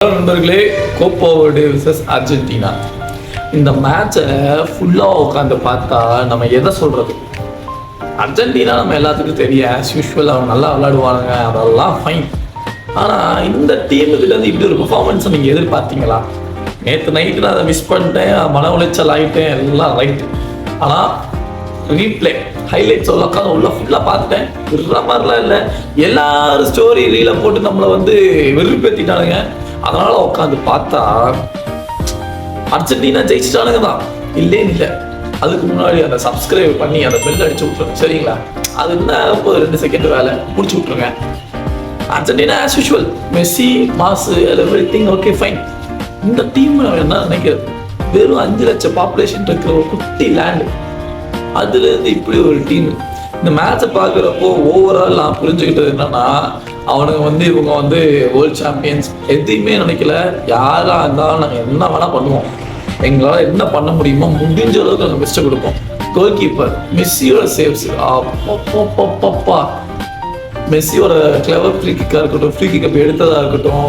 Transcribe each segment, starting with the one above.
நண்பர்களே, Koppa world versus Argentina இந்த மேட்சை ஃபுல்லாக உட்காந்து பார்த்தா நம்ம எதை சொல்கிறது? அர்ஜென்டினா நம்ம எல்லாத்துக்கும் தெரியும், ஆஸ் யூஷுவல் அவங்க நல்லா விளையாடுவானுங்க, அதெல்லாம் ஃபைன். ஆனால் இந்த டீமுக்கிட்டேருந்து இப்படி ஒரு பெர்ஃபார்மன்ஸை நீங்கள் எதிர்பார்த்தீங்களா? நேற்று நைட்டு நான் அதை மிஸ் பண்ணிட்டேன், மன உளைச்சல் ஆகிட்டேன், எல்லாம் ரைட்டு. ஆனால் ரீப்ளே ஹைலைட்ஸ் உட்காந்து உள்ள ஃபுல்லாக பார்த்துட்டேன். விடுற மாதிரிலாம் இல்லை, எல்லாரும் ஸ்டோரி ரீலை போட்டு நம்மளை வந்து வெறுப்பேற்றிட்டானுங்க. அதனால் உட்காந்து பார்த்தா அர்ஜென்டினா ஜெயிச்சிட்டானுங்க தான், இல்லேன்னு இல்லை. அதுக்கு முன்னாடி அந்த சப்ஸ்கிரைப் பண்ணி அந்த பெல் அடிச்சு விட்ருங்க, சரிங்களா? அது என்ன இப்போ 2 செகண்ட் வேலை முடிச்சு விட்ருங்க. அர்ஜென்டினா ஆஸ் யூஷுவல், மெஸ்ஸி மாசு எவ்ரிதிங் ஓகே ஃபைன். இந்த டீம் என்ன நினைக்கிறது? வெறும் 5 லட்சம் பாப்புலேஷன் இருக்கிற ஒரு குட்டி லேண்டு, அதுலேருந்து இப்படி ஒரு டீம். இந்த மேட்சை பார்க்குறப்போ ஓவரால் நான் புரிஞ்சுக்கிட்டது என்னன்னா, அவனுங்க வந்து இவங்க வந்து வேர்ல்ட் சாம்பியன்ஸ் எதையுமே நினைக்கல. யாராக இருந்தாலும் நாங்கள் என்ன வேணால் பண்ணுவோம், எங்களால் என்ன பண்ண முடியுமோ முடிஞ்ச அளவுக்கு நாங்கள் பெஸ்ட்டை கொடுப்போம். கோல் கீப்பர் மெஸ்ஸியோட சேவ்ஸ் அப்பப்பா, மெஸ்ஸியோட கிளவர் ஃப்ரீ கிக்காக இருக்கட்டும், ஃப்ரீ கிக் அப்போ எடுத்ததாக இருக்கட்டும்,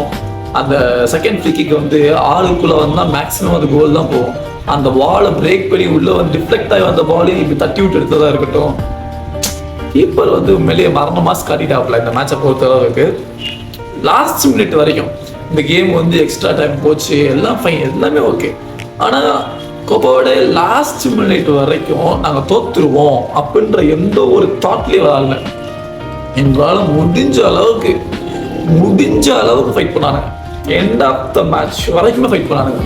அந்த செகண்ட் ஃப்ரீ கிக் வந்து ஆளுக்குள்ளே வந்தால் மேக்ஸிமம் அது கோல் தான் போகும். அந்த பாலை பிரேக் பண்ணி உள்ளே வந்து டிஃப்ளெக்ட் ஆகி வந்த பாலையும் இப்படி தட்டி விட்டு எடுத்ததாக இருக்கட்டும். கீப்பர் வந்து உண்மையிலேயே மரணமாஸ் காட்டிட்டாப்ல இந்த மேட்சை பொறுத்தளவுக்கு. லாஸ்ட் மினிட் வரைக்கும் இந்த கேம் வந்து எக்ஸ்ட்ரா டைம் போச்சு, எல்லாம் ஃபைன், எல்லாமே ஓகே. ஆனால் கோப்பாவோட லாஸ்ட் மினிட் வரைக்கும் நாங்கள் தோத்துருவோம் அப்படின்ற எந்த ஒரு தாட்லேயே வரல. எங்களால் முடிஞ்ச அளவுக்கு ஃபைட் பண்ணானுங்க. எண்ட் ஆஃப் த மேட்ச் வரைக்குமே ஃபைட் பண்ணானுங்க.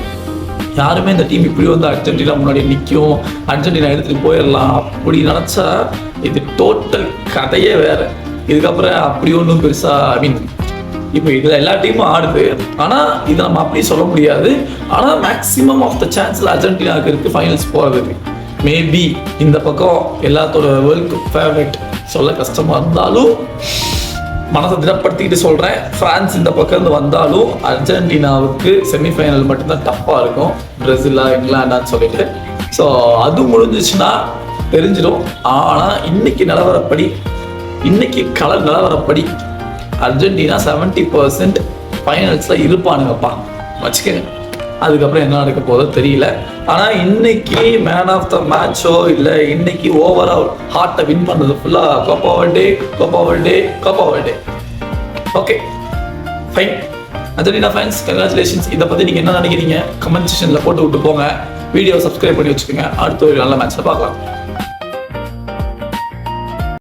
யாருமே இந்த டீம் இப்படி வந்து அர்ஜென்டினா முன்னாடி நிற்கும், அர்ஜென்டினா எடுத்துகிட்டு போயிடலாம் அப்படி நினச்சா இது டோட்டல் கதையே வேறு. இதுக்கப்புறம் அப்படி ஒன்றும் பெருசாக இப்போ இதில் எல்லா டீமும் ஆடுது, ஆனால் இதை நம்ம அப்படி சொல்ல முடியாது. ஆனால் மேக்ஸிமம் ஆஃப் த சான்ஸில் அர்ஜென்டினாவுக்கு இருக்குது ஃபைனல்ஸ் போகிறதுக்கு. மேபி இந்த பக்கம் எல்லாத்தோட வேர்ல்ட் கப் ஃபேவரட் சொல்ல கஷ்டமாக இருந்தாலும் மனசை திடப்படுத்திக்கிட்டு சொல்கிறேன், ஃப்ரான்ஸ் இந்த பக்கம் இருந்து வந்தாலும் அர்ஜென்டினாவுக்கு செமிஃபைனல் மட்டும்தான் டஃப்பாக இருக்கும், பிரேசிலா இங்கிலாண்டான்னு சொல்லிட்டு. ஸோ அது முடிஞ்சிச்சுன்னா தெரிஞ்சிடும். ஆனால் இன்னைக்கு கள நிலவரப்படி அர்ஜென்டினா 70% ஃபைனல்ஸில் இருப்பானுங்கப்பா, வச்சுக்கோங்க. அதுக்கப்புறம் என்ன நடக்க போதோ தெரியல. ஆனால் இன்னைக்கு மேன் ஆஃப் த மேட்சோ இல்லை இன்னைக்கு ஓவரால் ஹார்ட்டை வின் பண்ணது ஃபுல்லாக Copa world. Okay fine. Argentina fans congratulations. இதை பற்றி நீங்கள் என்ன நினைக்கிறீங்க கமெண்ட் செக்ஷனில் போட்டு விட்டு போங்க. வீடியோ சப்ஸ்கிரைப் பண்ணி வச்சுக்கோங்க. அடுத்த ஒரு நல்ல மேட்ச்சில் பார்க்கலாம்.